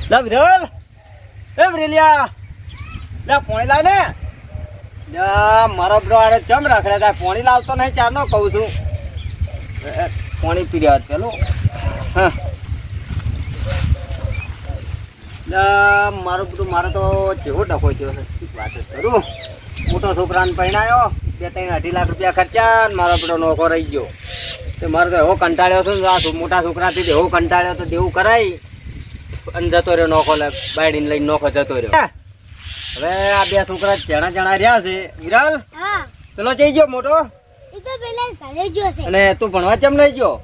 લા વિરલ એ વિરલિયા લા પોણી લાવ ને મારો બ્રો આરે ચમ રાખડે તા પોણી લાવતો નહીં ચારનો કહું છું પોણી પી રહ્યા પેલું મારો બધું મારે તો જેવો ડખો થયો છે વાત કરું મોટો છોકરાને પરણાયો 2-3 લાખ રૂપિયા ખર્ચા મારો બધો નોખો રહી ગયો મારે તો એવો કંટાળ્યો છે મોટા છોકરાથી એવો કંટાળ્યો તો દેવું કરાય અને જતો રહ્યો નોખો બાયડીને લઈને નોખો જતો રહ્યો હવે આ 2 છોકરા જણા રહ્યા છે વિરાલ પેલો જઈ ગયો મોટો અને તું ભણવા કેમ લઈ ગયો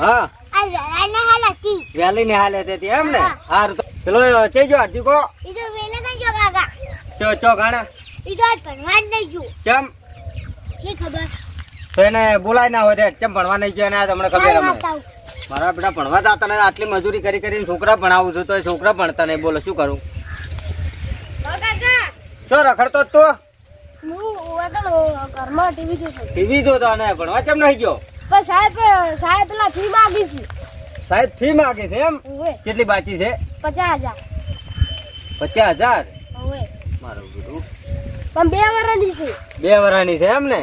હા વેલી ને હાલે હતી એમ ને હાર પેલો જઈ ગયો હાર્દિકો ચો ગાણા ચમ તો એને બોલાય ના હોય કેમ ભણવા નહીં ગયો એને તમને ખબર મારા બેટા ભણવા જતા ને આટલી મજૂરી કરી કરીને છોકરા ભણાવું છું તો એ છોકરા ભણતા નહીં બોલો શું કરું શું રખડતો તો ટીવી જોતો ને ભણવા કેમ નહીં ગયો સાહેબ પેલા ફી માંગી છે સાહેબ ફી માંગે છે એમ કેટલી બાકી છે 50,000 મારું બધું પણ 2 વર્ષની છે 2 વર્ષની છે એમ ને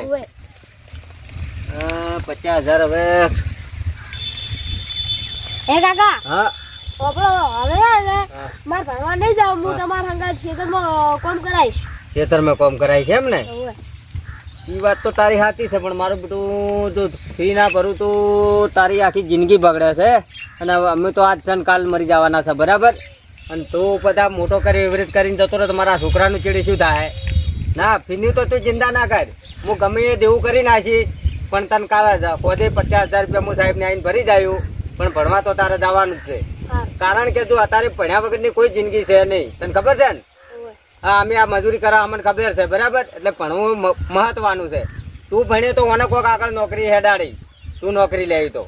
50,000 હવે એ કાકા હા હવે મારે ભણવા નહીં જાવ હું તમારા હંગાત ખેતરમાં કામ કરાવીશ ખેતરમાં કામ કરાય છે એમ ને એ વાત તો તારી સાચી છે પણ મારું બધું જો ફી ના ભરું તો તારી આખી જિંદગી બગડે છે અને અમે તો આજ છે કાલ મરી જવાના છે બરાબર અને તું બધા મોટો કરી એવી રીતે કરીને જતો રહે તો મારા છોકરાનું ચીડી શું થાય ના ફીની તો તું ચિંતા ના કર હું ગમે એ દેવું કરી નાખીશ પણ તને કાલે પોતે 50,000 રૂપિયા હું સાહેબને આવીને ભરી જાયું પણ ભણવા તો તારે જવાનું જ છે કારણ કે તું અત્યારે ભણ્યા વગરની કોઈ જિંદગી છે નહીં તને ખબર છે ને હા અમે આ મજૂરી કરવા અમને ખબર છે બરાબર એટલે ભણવું મહત્વનું છે તું ભણે તો મને કોઈક આગળ નોકરી હેડાડી તું નોકરી લેવી તો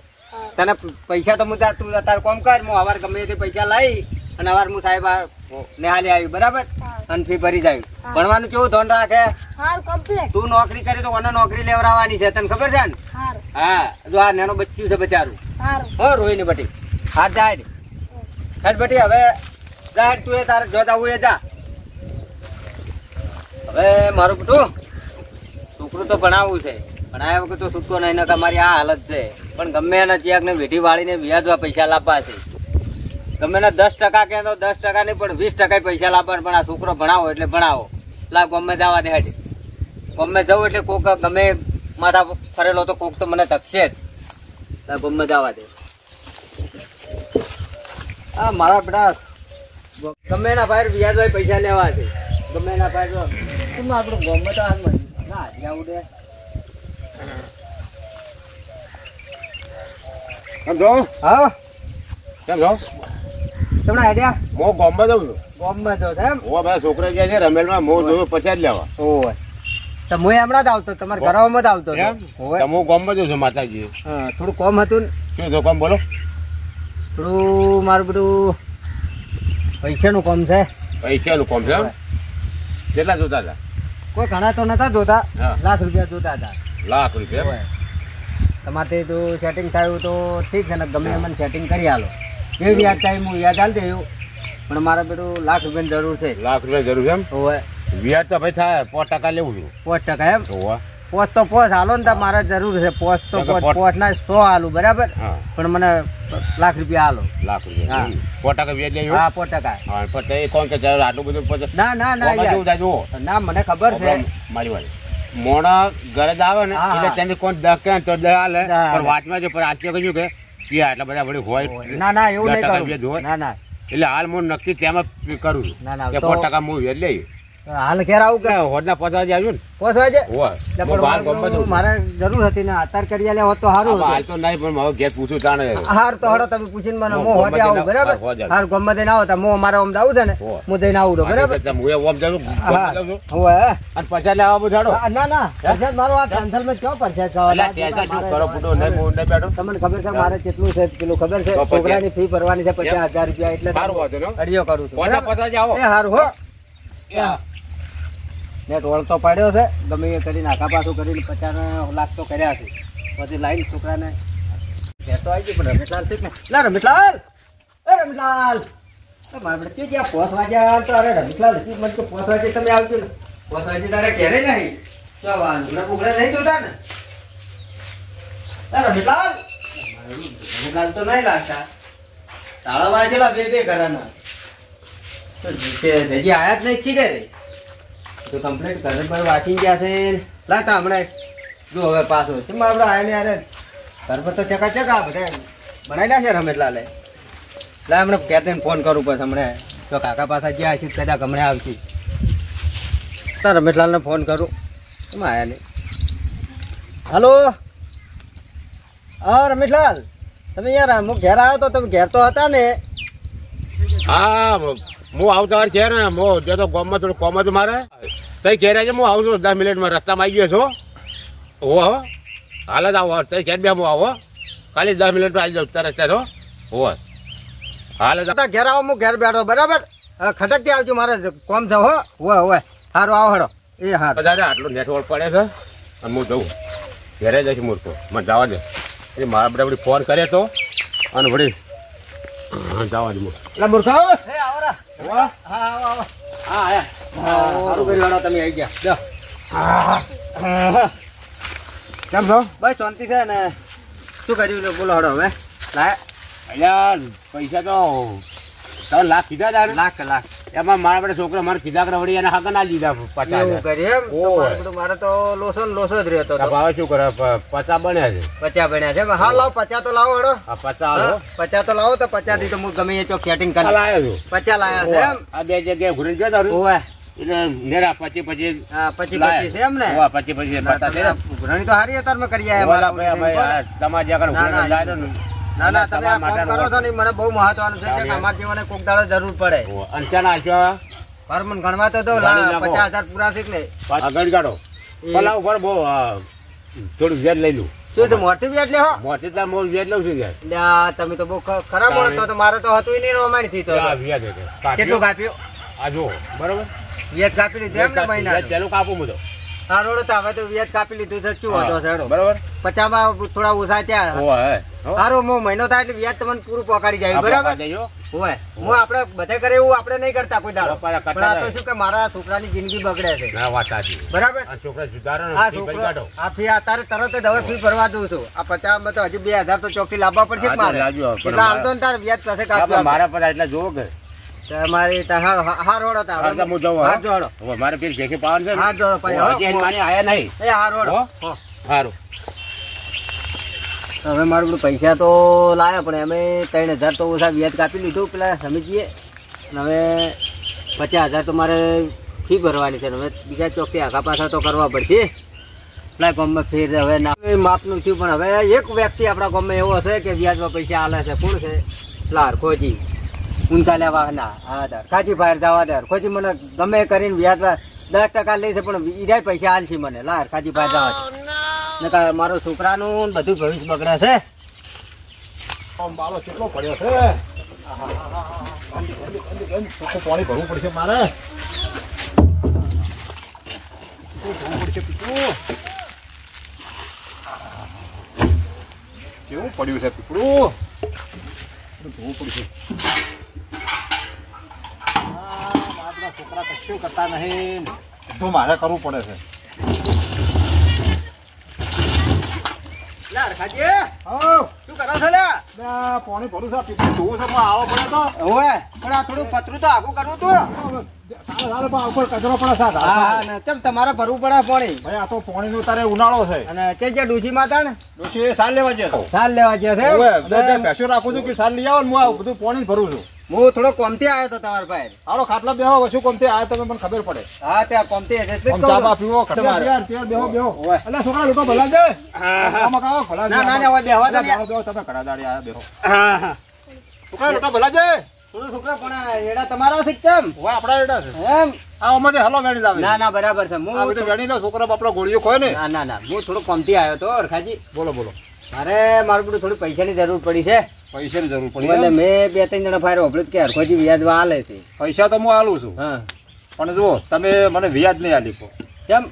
તને પૈસા તો તું અત્યારે કોમ કર હું અવાર ગમે તે પૈસા લઈ અને અવાર હું સાહેબ નિહાળી આવી બરાબર અને ફી ભરી જાય ભણવાનું કેવું ધોન રાખે તું નોકરી કરી તો મને નોકરી લેવડાવવાની છે તને ખબર છે ને હા જો આ નાનો બચ્ચું છે બચારું હો રોઈ ને બટી હાથ જાય હેડ બટી હવે તું એ તારે જો જવું એ જા હવે મારું બધું છોકરું તો ભણાવવું છે ભણાયા વગર તો છૂટકો નહીં ને મારી આ હાલત છે પણ ગમે એના ચેક ને વેઠી વાળીને વ્યાજવા પૈસા લાવવા છે ગમે ને 10% કે તો 10% નહીં પણ 20% પૈસા લાવવા પણ આ છોકરો ભણાવો એટલે ભણાવો લા ગમે જવા દે હેઠે ગમે જવું એટલે કોક ગમે માથા ફરેલો તો કોક તો મને તકશે જ લા ગમે જવા દે આ મારા બેટા ગમે એના ભાઈ વ્યાજભાઈ પૈસા લેવા છે ગમે એના ભાઈ જો તું આપણું ગમે તો ના જાવું દે કેમ છો હા કેમ છો તમને આઈડિયા હું ગામમાં જાઉં છું ગામમાં જો એમ ઓ બધા છોકરા ગયા છે રમેલમાં હું જોયું 50 લેવા ઓય તો હું હમણાં જ આવતો તમારા ઘરમાં જ આવતો હું ગામમાં જાઉં છું માતાજી હા થોડું કોમ હતું શું છો કામ બોલો થોડું મારું બધું પૈસાનું કામ છે પૈસાનું કામ છે કેટલા જોતા હતા કોઈ ઘણા તો નતા જોતા લાખ રૂપિયા જોતા હતા લાખ રૂપિયા તમારે તો સેટિંગ થયું તો ઠીક છે ને ગમે મને સેટિંગ કરી આલો જે વ્યાજ થાય હું વ્યાજ હાલ દેવું પણ મારે પેલું લાખ રૂપિયાની જરૂર છે લાખ રૂપિયા જરૂર છે એમ હોય વ્યાજ તો ભાઈ થાય 5% લેવું છું 5% એમ હોવા પોચ તો પોચ હાલો ને મારે જરૂર છે પોચ તો પોચ ના 100 હાલું બરાબર પણ મને લાખ રૂપિયા હાલો લાખ રૂપિયા 5% વ્યાજ લેવું હા 5% હા પણ એ કોણ કે આટલું બધું ના ના મને ખબર છે મારી વાત મોણા ઘરે જ આવે ને એટલે તમે કોણ દકે તો હાલે પણ વાતમાં જો પણ આજે કહ્યું કે આટલા બધા વળી હોય ના એવું નહીં કરું ના એટલે હાલ હું નક્કી તેમાં કરું છું કે 5% હું વ્યાજ લઈ હાલ ઘેર આવું કે હોડના 5 વાગે આવ્યું ને 5 વાગે મારે જરૂર હતી ને અત્યારે કરી લે હોત તો સારું હાલ તો નહીં પણ હવે ઘેર પૂછું તાણે હાર તો હડો તમે પૂછીને મને હું હોજે આવું બરાબર હાર ગમે દઈને આવો તો હું મારે આમ જાવું છે ને હું દઈને આવું બરાબર હું ઓમ જાઉં હોય અને 50 લેવા બુજાડો ના પરસાદ મારો આ કેન્સલ માં ક્યાં પરસાદ ખાવા કરો ફૂટો નહીં બેઠો તમને ખબર છે મારે કેટલું છે પેલું ખબર છે છોકરાની ફી ભરવાની છે 50,000 રૂપિયા એટલે અડિયો કરું છું 50 આવો એ હારું હો નેટ વળતો પાડ્યો છે ગમે એ કરીને આખા પાછું કરીને 50 લાખ તો કર્યા છે પછી લાઈન છોકરાને ઘેર તો આવી ગઈ પણ રમેશલાલ છે કે લા રમેશલાલ એ રમેશલાલ મારે બેટા કે જ્યાં 5 વાગ્યા તો અરે રમેશલાલ હજી મને તો 5 વાગે તમે આવજો ને 5 વાગે તારે ઘેરે નહીં તો વાંધુડા બુગડા નહીં જોતા ને રમેશલાલ તો નહીં લાગતા તાળા વાંચેલા બે ઘરના તો હજી આયા જ નહીં છી ઘરે તો કમ્પ્લીટ ઘરે પર વાંચી ગયા છે લાગતા હમણાં જો હવે પાછો છે આપણે આયા ને યાર ઘર પર તો ચકા બધા બનાવી નાખે રમેશલાલે લા હમણાં ક્યાં ફોન કરું પછી હમણાં તો કાકા પાછા જ્યાં છે કદાચ હમણાં આવશે તો રમેશલાલને ફોન કરું એમાં આયા નહીં હલો હા રમેશલાલ તમે યાર હું ઘેર આવ્યો તો તમે ઘેર તો હતા ને હા હું આવતો વાર ઘેર ને હું જે તો ગામમાં થોડું કોમ હતું મારે તઈ ઘેર આજે હું આવું છું 10 મિનિટમાં રસ્તામાં આવી ગયો છો હો હાલ જ આવો તઈ ઘેર બે હું આવો ખાલી 10 મિનિટમાં આવી જાઉં તરત હો હાલ જ ઘેર આવો હું ઘેર બેઠો બરાબર ખટકથી આવજો મારે કોમ છે હો હોય સારું આવો હડો એ હાર બધા આટલું નેટવર્ક પડે છે અને હું જઉં ઘેરે જઈશ મૂર્ખો મને જવા દે એ મારા બધા વળી ફોન કરે તો અને વળી જવા દે એટલે મૂર્ખા હા આવો હા આયા સારું કરી હડો તમે આવી ગયા કેમ છો બસ શાંતિ છે ને શું કર્યું બોલો હડો હવે લાય અલ્યા પૈસા તો 3 લાખ કીધા હતા ને લાખ એમાં મારા બધા છોકરા મારે કીધા કરે વળી એને હાકા ના દીધા 50,000 કરી એમ મારે તો લોસો જ રહ્યો હતો ભાવે શું કરે 50 બન્યા છે 50 બન્યા છે હા લાવો 50 તો લાવો હડો આ 50 50 તો લાવો તો 50 થી તો હું ગમે એ ચોક સેટિંગ કરી લાવ્યો છું 50 લાયા છે એમ આ બે જગ્યાએ ઘૂરી ગયો તારું ઓવે એટલે નેરા 25 હા 25 છે એમ ને 25 બતા છે ઘણી તો હારી અત્યારે મેં કરી આયા તમારે જ્યાં લાવ્યો ને ના તમે આ કામ કરો છો ને મને બહુ મહત્વનું છે કે અમાર જીવને કોક દાડો જરૂર પડે અંચાના આલ્યો પરમન ગણવા તો દો 50,000 પૂરા છે કે નહીં આગળ કાઢો પલાવ પર બહુ થોડું વ્યાજ લઈ લઉં શું તો મોટી વ્યાજ લે હો મોટી તો મોલ વ્યાજ લઉં છું યાર લ્યા તમે તો બહુ ખરાબ બોલો તો મારે તો હતું નહીં રોમાણી થી તો વ્યાજ કેટલું કાપ્યું આ જો બરોબર વ્યાજ કાપી લીધું એમ ને મહિના ચાલુ કાપું બધો હા રોડો તો હવે તો વ્યાજ કાપી લીધું છે શું હતો છે બરોબર 50 માં થોડા ઓછા ત્યાં સારું હું મહિનો થાય એટલે વ્યાજ તમને પૂરું પકડી જાય બરાબર હોય હું આપણે બધા કરે એવું આપણે નહીં કરતા કોઈ દાડો પણ આ તો શું કે મારા છોકરાની જિંદગી બગડે છે બરાબર છોકરા સુધારો આ છોકરો આ ફી અત્યારે તરત જ હવે ફી ભરવા દઉં છું આ 50 માં તો હજી 2000 તો ચોખ્ખી લાવવા પડશે મારે એટલે આવતો ને તારે વ્યાજ પાસે કાપવા મારા પર એટલે જોવો કે તમારી હાર હોડો મારે ફીર જેકે પાવન છે હા જો આયા નહીં એ હાર હોડો સારું હવે મારું બધું પૈસા તો લાયા પણ અમે 3,000 તો ઓછા વ્યાજ કાપી લીધું પેલા સમજીએ હવે 50,000 તો મારે ફી ભરવાની છે હવે બીજા ચોકથી આખા પાછા તો કરવા પડશે પેલા ગામમાં ફેર હવે માપનું થયું પણ હવે એક વ્યક્તિ આપણા ગામમાં એવો છે કે વ્યાજમાં પૈસા આલે છે કોણ છે પેલા હરખોજી ઊંચા લેવા ના હા ખાજી બહાર જવા દે હરખોજી મને ગમે કરીને વ્યાજમાં 10% લે છે પણ ઈરાય પૈસા આલશે મને લાર ખાજી બહાર જવા દે મારો છોકરાનું બધું ભવિષ્ય બગડે છે બાળો કેટલો પડ્યો છે પાણી ભરવું પડશે મારે કેવું પડ્યું છે પીપળું ધોવું પડશે મારા છોકરા કશું કરતા નહીં બધું મારે કરવું પડે છે શું કરો છો પાણી ભરું છે પીપળું ધોવું છે આવો પડે તો હવે પણ આ થોડું પતરું તો આગું કરવું તું ઉપર કચરો પડે છે હા કેમ તમારે ભરવું પડે પાણી ભાઈ આ તો પાણી નું તારે ઉનાળો છે અને તે જે ડૂસી માતા ને ડોશી સાલ લેવા છે સાલ લેવા છે ભેંસો રાખું છું કે સાલ લઈ આવો ને હું આ બધું પાણી ભરું છું હું થોડો કોમથી આવ્યો હતો તમારા પાસે હાલો ખાટલા બેહો શું કોમથી આવ્યો તમે મને ખબર પડે હા ત્યાં કોમથી એટલે જ ચા પીવો બેહો બેહો એટલે છોકરા લોકો ભલા છે ના ના હવે બેહવા દો તમે ઘણા દાડી આવ્યા બેહો હા છોકરા લોકો ભલા છે છોકરા પણ એડા તમારા છે કેમ હોય આપડા એડા છે એમ આ અમારે હલો વેણી લાવે ના ના બરાબર છે આ બધું વેણી લો છોકરા બાપડા ગોળીઓ ખોય ને ના ના ના હું થોડો કોમથી આવ્યો તો અરખાજી બોલો બોલો મારે મારું બધું થોડી પૈસાની જરૂર પડી છે પૈસાની જરૂર પડી એટલે મેં 2-3 જણા ફાયર ઓપરેટ કે હરખોજી વ્યાજમાં આલે છે પૈસા તો હું આલું છું હા પણ જુઓ તમે મને વ્યાજ નહીં આલી કહો કેમ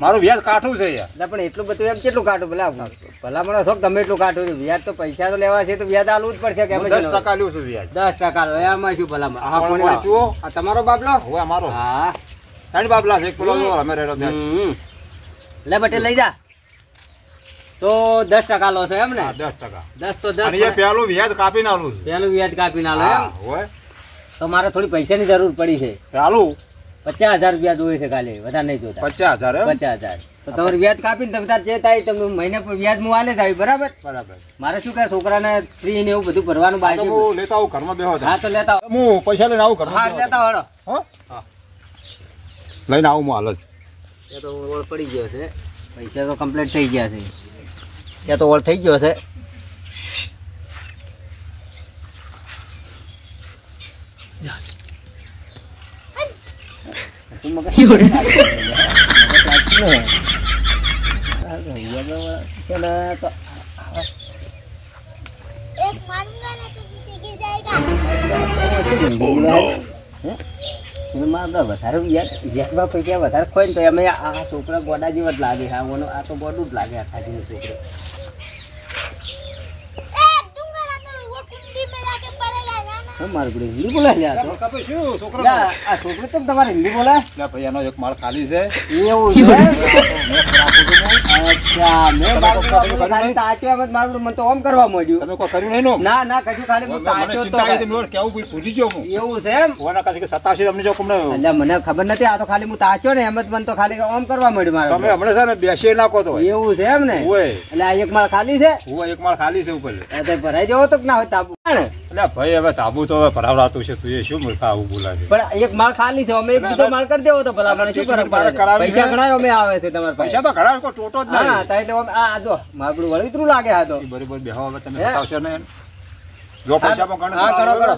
મારું વ્યાજ કાઠું છે યાર. એટલે પણ એટલું બધું એમ કેટલું કાઢું ભલામણો છો ગમે એટલું કાઢું છું વ્યાજ તો પૈસા તો લેવા છે તો વ્યાજ આલવું જ પડશે કે હું 10% લ્યું છું વ્યાજ. 10% લો એમાં શું ભલામણ આ કોણ વાંચ્યું? આ તમારો બાબલો હવે અમારો હા 3 બાબલા છે. એક પેલો જો અમે રેડો ત્યાં. હમ. લે બટે લઈ જા તો 10% લો છો એમ ને હા, 10%. 10 તો અને 10 એ પેલું વ્યાજ કાપીને આલું છું. પેલું વ્યાજ કાપી ના લો એમ હા, હોય. તો મારે થોડી પૈસાની જરૂર પડી છે પેલું 50,000 રૂપિયા જોઈએ છે ખાલી વધારે નહીં જોતા 50,000 એમ? 50,000 તો તમારું વ્યાજ કાપીને તમે તાર જે થાય તમે મહિને વ્યાજ હું આલે જ આવી બરાબર બરાબર. મારે શું કરે છોકરાને ફ્રી ને એવું બધું ભરવાનું આ તો બાકી હું લેતા આવું ઘરમાં બેહો છો. હા તો લેતા આવો. હું પૈસા લઈને આવું ઘરમાં હા બેહો છો. લેતા હળો હો? લઈને આવું હું હાલ જ. એ તો ઓળ પડી ગયો છે પૈસા તો કમ્પ્લીટ થઈ ગયા છે ત્યાં તો ઓળ થઈ ગયો છે एक मारूंगा ना तो पीछे गिर जाएगा। વધારે વ્યાજમાં પૈસા વધારે ખોય ને તો અમે આ છોકરા ગોડા જેવા જ લાગે હા આ તો ગોડું જ લાગે આ ખાજીનો છોકરો दूंगा ना तो वो कुंडी में जाके पड़ेगा ना। મારું બધું હિન્દી બોલાય લ્યા તો કાપે શું છોકરા? લ્યા, આ છોકરો કેમ તમારે હિન્દી બોલાય લે ભાઈ એનો એક માળ ખાલી છે. એવું છે અચ્છા મેં મારું ખાલી તાચ્યો એમ જ મારું મને તો ઓમ કરવા માંડ્યું તમે કોઈ કર્યું નહીં નો? ના ના કશું ખાલી હું મને તાચ્યો તો ચિંતા આવી હતી, મેં કેવું ભાઈ પૂછી ગયો હું. એવું છે એમ ઓના કાছে કે 87 તમને જો કમને એટલે મને ખબર નથી આ તો ખાલી હું તાચ્યો ને એમ જ મને તો ખાલી ઓમ કરવા માંડ્યું મારે તમે હમણાં છે ને બેસી નાખો તો હોય. એવું છે એમ ને હોય. એટલે આ એક માળ ખાલી છે હોય એક માળ ખાલી છે ઉપર. એ તો ભરાઈ જવો તો કે ના હોય તાબુ એટલે ભાઈ હવે તાબુ તો હવે ભરાવડાતું છે, તું એ શું મૂર્ખા આવું બોલાવે? પણ એક માળ ખાલી છે અમે એક બીજો માળ કરી દેવો તો ભલા મને શું ફરક પડે? પૈસા ઘણા અમે આવે છે તમારા પાસે પૈસા તો ઘણા કોઈ ટોટો જ હા નહીં. તો એટલે આ જો મારું વળીતરું લાગે આ તો બરોબર બેહો હવે તમે હે? બતાવશો ને જો પૈસામાં ગણો હા કરો કરો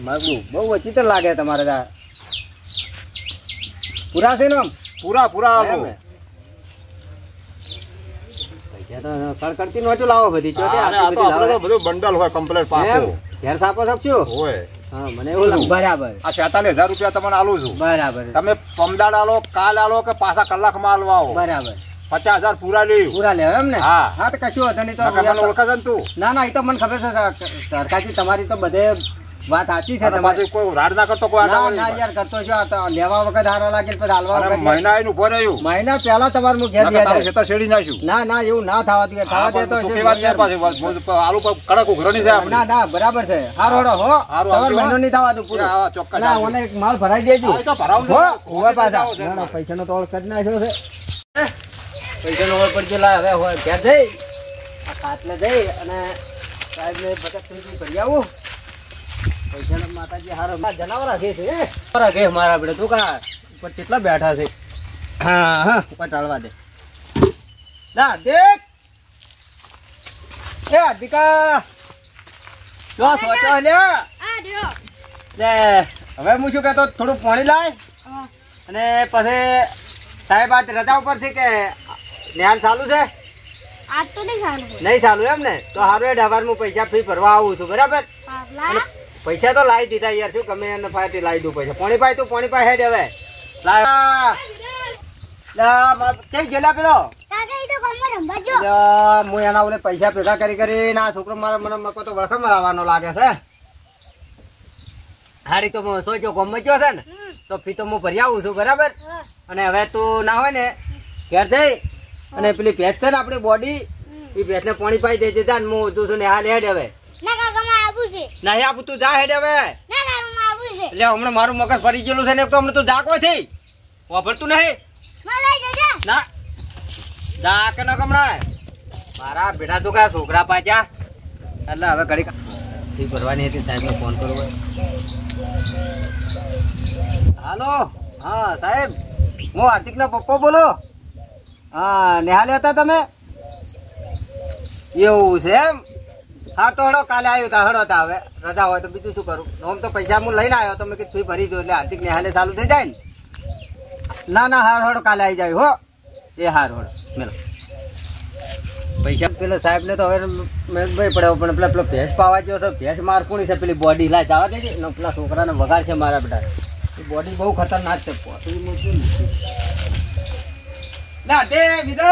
મારું બહુ વિચિત્ર લાગે તમારે ત્યાં પૂરા છે ને આમ પૂરા પૂરા એમ આલો. ને? પૈસા તો કડકડતી નોટો લાવો બધી જો તે અને આ તો આપણે તો બધું બંડલ હોય કમ્પ્લીટ પાકો ઘેર સાપો શકશો હોય. હા મને એવું લાગે બરાબર આ 47,000 રૂપિયા તમને આલું છું. બરાબર તમે પમદાડ આલો, કાલ આલો કે પાછા કલાકમાં આલવા આવો. બરાબર 50,000 પૂરા લ્યો. પૂરા લેવા એમ ને હા. હા તો કશું હતો નહીં નકર તને તો ઓળખે છે ને તું? ના ના એ તો મને ખબર છે સરકારજી તમારી તો બધે વાત સાચી છે અને તમારી પાછી કોઈ રાડ ના કરતો કોઈ ના આડા ના વળી. યાર કરતો છો આ તો લેવા વખત હારો લાગે પછી હાલવા અને વખત મહિના આવીને ઉભો રહ્યું. મહિના પહેલા તમારે હું ઘેર નકર ગયા તારું હતા. ખેતર શેડી નાખ્યું. ના ના એવું ના થવા દે થવા દે તો સુખી વાત છે પાછી. આલુ પર કડક ઉઘરણી છે આપણી. ના ના બરાબર છે હારો હો હારું તમારે આવજો. મહિનો નહીં થવા દઉં પૂરો હા, ચોક્કસ ના આવજો. મને એક માલ ભરાઈ દેજો હા, એ તો ભરાવું હો છું. હોવા પાછા જાઓ છે ના, ના, મારે. પૈસાનો તો ઓળ કરી નાખ્યો છે પૈસાનો ઓળ પડજો લા હવે હોય ઘેર જઈ આ ખાટલે જઈ અને સાહેબને બધા થઈ કરી આવું પૈસાનો માતાજી હારો જનાવર રાખે છે રાખે મારા આપણે તું કા ઉપર કેટલા બેઠા છે હા હા ઉપર ટાળવા દે ના દેખ એ દીકા જો સોચો લ્યા आ दियो। લે હવે હું શું કહેતો થોડું પાણી લાય हाँ। અને પછી સાહેબ આજ રજા ઉપર છે કે ન્યાલ ચાલુ છે आज तो नहीं खाना है। નહીં ચાલુ એમ ને તો હારું એ ડબાર હું પૈસા ફી ભરવા આવું છું બરાબર हाँ, અને ला। પૈસા તો લાવી દીધા યાર શું ગમે એને ફાયથી લાવી દઉં પૈસા પાણી પાય તું પાણી પાય હેડ હવે કઈ ગયેલા પેલો काका ये तो कम में रंबा जो। અલ્યા, હું એના ઓલે પૈસા ભેગા કરી કરીને આ છોકરો મારા મને મકો તો વળખા મરાવવાનો લાગે છે હારી તો હું સોચ્યો ગમચ્યો છે ને તો ફી તો હું ભરી આવું છું બરાબર हाँ। અને હવે તું ના હોય ને ઘેર જઈ અને પેલી ભેંસ છે ને આપણી બોડી એ ભેંસને પાણી પાઈ દેજે જા ને હું તું છું ને હાલ હેડ હવે ना काका मैं आबू से। નહીં આપું તું જા હેડ હવે ना ना मैं आबू से। એટલે હમણાં મારું મગજ ફરી ગયેલું છે ને એક તો હમણાં તું જાગો થઈ વાપરતું નહીં मैं लाई जा जा। ના જા કે ન કમણાય મારા બેટા તું કયા છોકરા પાછા એટલે હવે ઘડી ફી ભરવાની હતી સાહેબને ફોન કરવો હાલો હા સાહેબ હું હાર્દિકના પપ્પા બોલો હા નિહાલે હતા તમે એવું છે એમ હા તો હડો કાલે આવ્યો તા હડો તા હવે રજા હોય તો બીજું શું કરું આમ તો પૈસા હું લઈને આવ્યો તો મેં કીધું ફી ભરી દો એટલે હાર્દિક નિહાલે ચાલુ થઈ જાય ને ના ના હાર હડો કાલે આવી જાય હો એ હાર હડો મેલો પૈસા પેલા સાહેબ ને તો હવે ભાઈ પડ્યો પણ પેલો ભેંસ પાવા ગયો તો ભેંસ મારકુણી છે પેલી બોડી લા જવા દેજે ને પેલા છોકરાને વગાડ છે મારા બેટા બોડી બહુ ખતરનાક છે ના દે વિદો